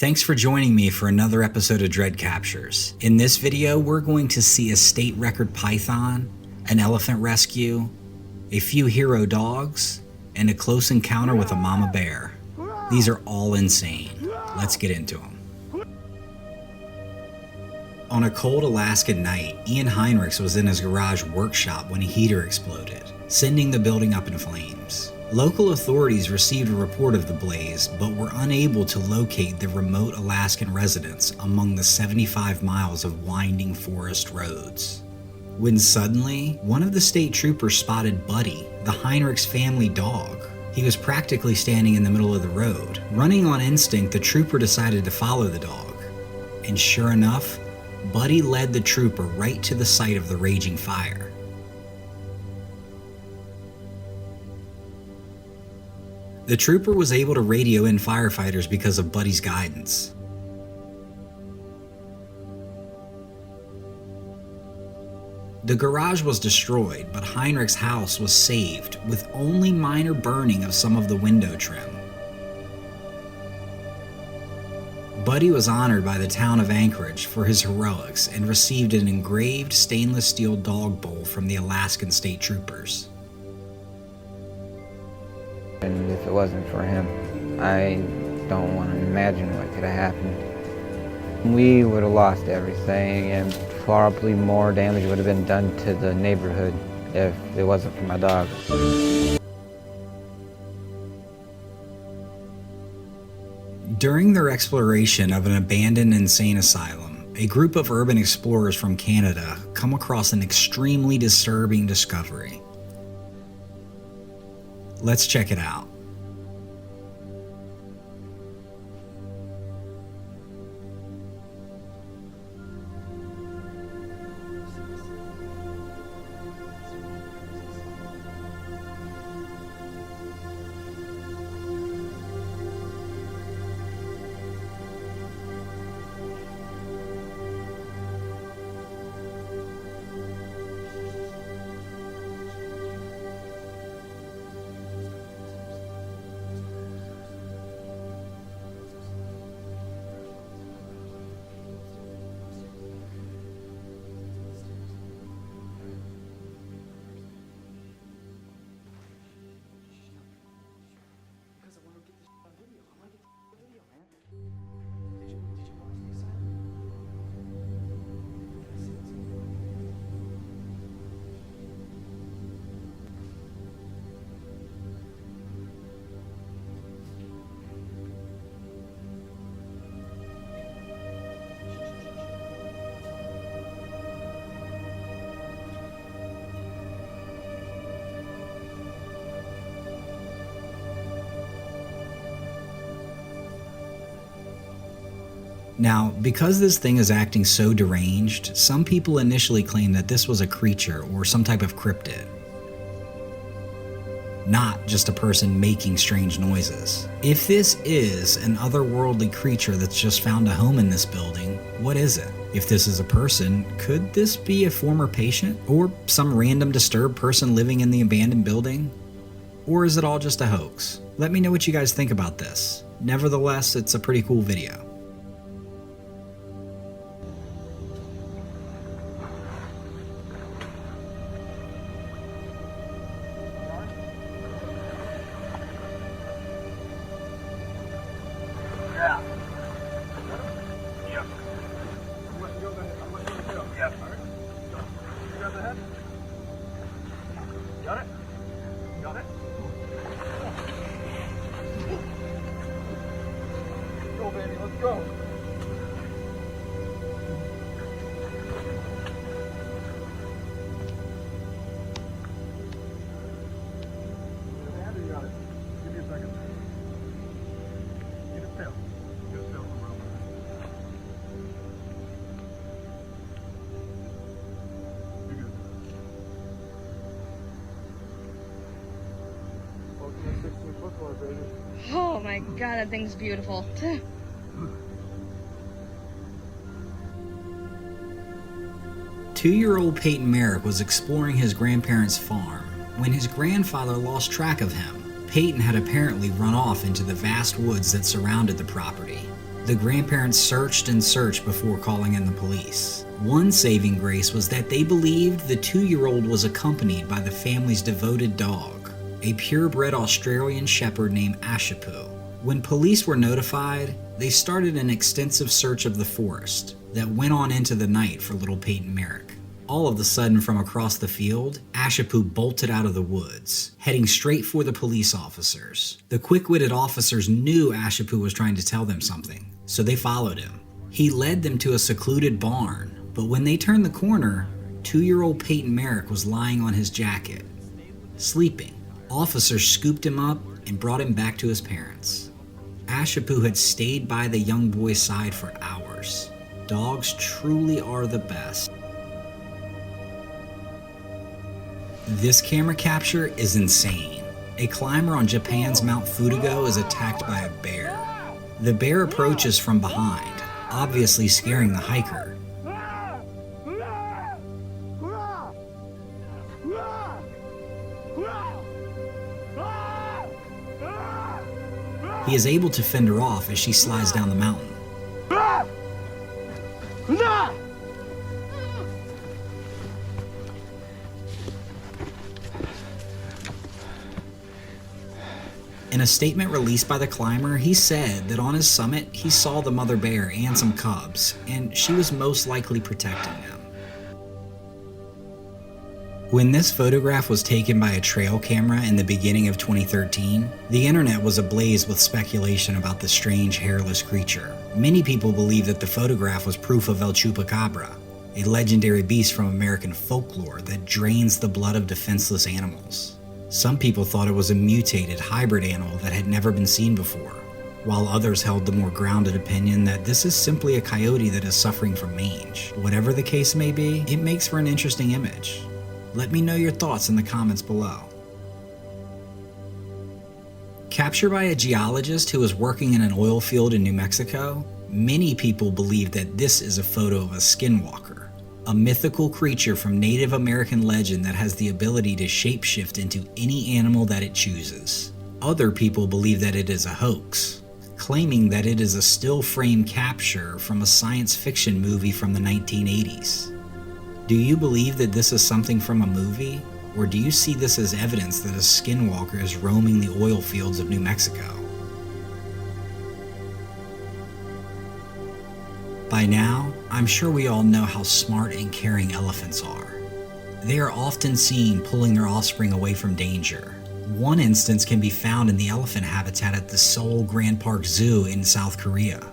Thanks for joining me for another episode of Dread Captures. In this video, we're going to see a state record python, an elephant rescue, a few hero dogs, and a close encounter with a mama bear. These are all insane. Let's get into them. On a cold Alaskan night, Ian Heinrichs was in his garage workshop when a heater exploded, sending the building up in flames. Local authorities received a report of the blaze, but were unable to locate the remote Alaskan residents among the 75 miles of winding forest roads. When suddenly, one of the state troopers spotted Buddy, the Heinrichs family dog. He was practically standing in the middle of the road. Running on instinct, the trooper decided to follow the dog. And sure enough, Buddy led the trooper right to the site of the raging fire. The trooper was able to radio in firefighters because of Buddy's guidance. The garage was destroyed, but Heinrich's house was saved, with only minor burning of some of the window trim. Buddy was honored by the town of Anchorage for his heroics and received an engraved stainless steel dog bowl from the Alaskan State Troopers. And if it wasn't for him, I don't want to imagine what could have happened. We would have lost everything, and probably more damage would have been done to the neighborhood if it wasn't for my dog. During their exploration of an abandoned insane asylum, a group of urban explorers from Canada come across an extremely disturbing discovery. Let's check it out. Now, because this thing is acting so deranged, some people initially claim that this was a creature or some type of cryptid, not just a person making strange noises. If this is an otherworldly creature that's just found a home in this building, what is it? If this is a person, could this be a former patient or some random disturbed person living in the abandoned building? Or is it all just a hoax? Let me know what you guys think about this. Nevertheless, it's a pretty cool video. Oh my god, that thing's beautiful. 2-year-old Peyton Merrick was exploring his grandparents' farm when his grandfather lost track of him. Peyton had apparently run off into the vast woods that surrounded the property. The grandparents searched and searched before calling in the police. One saving grace was that they believed the 2-year-old was accompanied by the family's devoted dog, a purebred Australian shepherd named Ashipu. When police were notified, they started an extensive search of the forest that went on into the night for little Peyton Merrick. All of a sudden, from across the field, Ashipu bolted out of the woods, heading straight for the police officers. The quick-witted officers knew Ashipu was trying to tell them something, so they followed him. He led them to a secluded barn, but when they turned the corner, 2-year-old Peyton Merrick was lying on his jacket, sleeping. Officers scooped him up and brought him back to his parents. Ashipu had stayed by the young boy's side for hours. Dogs truly are the best. This camera capture is insane. A climber on Japan's Mount Fudigo is attacked by a bear. The bear approaches from behind, obviously scaring the hiker. He is able to fend her off as she slides down the mountain. In a statement released by the climber, he said that on his summit he saw the mother bear and some cubs, and she was most likely protecting them. When this photograph was taken by a trail camera in the beginning of 2013, the internet was ablaze with speculation about the strange hairless creature. Many people believe that the photograph was proof of El Chupacabra, a legendary beast from American folklore that drains the blood of defenseless animals. Some people thought it was a mutated hybrid animal that had never been seen before, while others held the more grounded opinion that this is simply a coyote that is suffering from mange. Whatever the case may be, it makes for an interesting image. Let me know your thoughts in the comments below. Captured by a geologist who was working in an oil field in New Mexico, many people believe that this is a photo of a skinwalker, a mythical creature from Native American legend that has the ability to shapeshift into any animal that it chooses. Other people believe that it is a hoax, claiming that it is a still frame capture from a science fiction movie from the 1980s. Do you believe that this is something from a movie, or do you see this as evidence that a skinwalker is roaming the oil fields of New Mexico? By now, I'm sure we all know how smart and caring elephants are. They are often seen pulling their offspring away from danger. One instance can be found in the elephant habitat at the Seoul Grand Park Zoo in South Korea.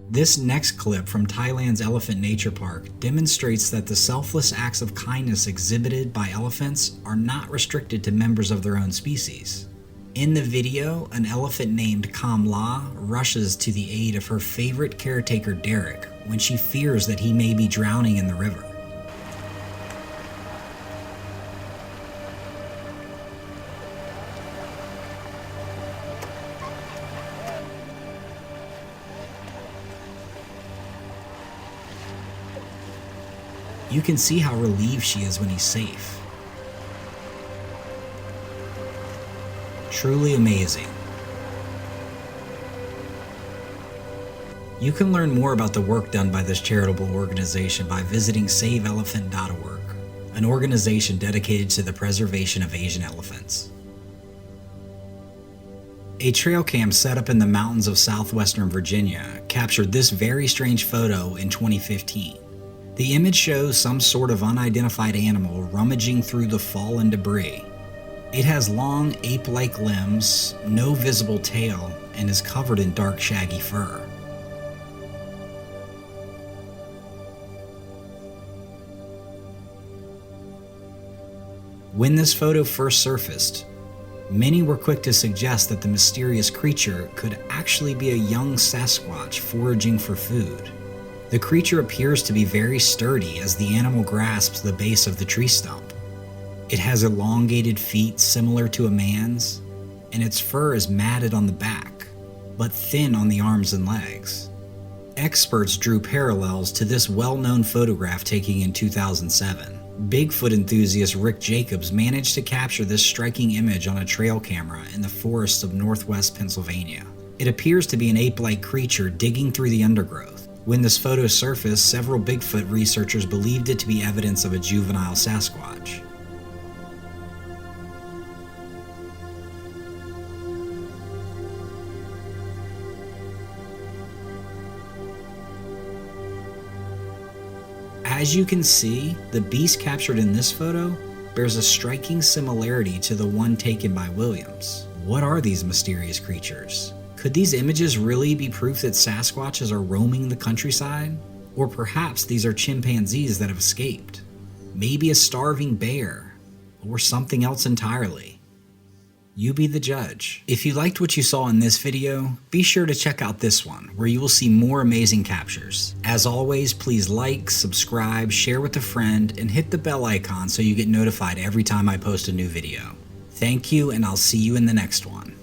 This next clip from Thailand's Elephant Nature Park demonstrates that the selfless acts of kindness exhibited by elephants are not restricted to members of their own species. In the video, an elephant named Kamla rushes to the aid of her favorite caretaker Derek when she fears that he may be drowning in the river. You can see how relieved she is when he's safe. Truly amazing. You can learn more about the work done by this charitable organization by visiting SaveElephant.org, an organization dedicated to the preservation of Asian elephants. A trail cam set up in the mountains of southwestern Virginia captured this very strange photo in 2015. The image shows some sort of unidentified animal rummaging through the fallen debris. It has long ape-like limbs, no visible tail, and is covered in dark shaggy fur. When this photo first surfaced, many were quick to suggest that the mysterious creature could actually be a young Sasquatch foraging for food. The creature appears to be very sturdy as the animal grasps the base of the tree stump. It has elongated feet similar to a man's, and its fur is matted on the back, but thin on the arms and legs. Experts drew parallels to this well-known photograph taken in 2007. Bigfoot enthusiast Rick Jacobs managed to capture this striking image on a trail camera in the forests of northwest Pennsylvania. It appears to be an ape-like creature digging through the undergrowth. When this photo surfaced, several Bigfoot researchers believed it to be evidence of a juvenile Sasquatch. As you can see, the beast captured in this photo bears a striking similarity to the one taken by Williams. What are these mysterious creatures? Could these images really be proof that Sasquatches are roaming the countryside? Or perhaps these are chimpanzees that have escaped? Maybe a starving bear? Or something else entirely? You be the judge. If you liked what you saw in this video, be sure to check out this one, where you will see more amazing captures. As always, please like, subscribe, share with a friend, and hit the bell icon so you get notified every time I post a new video. Thank you, and I'll see you in the next one.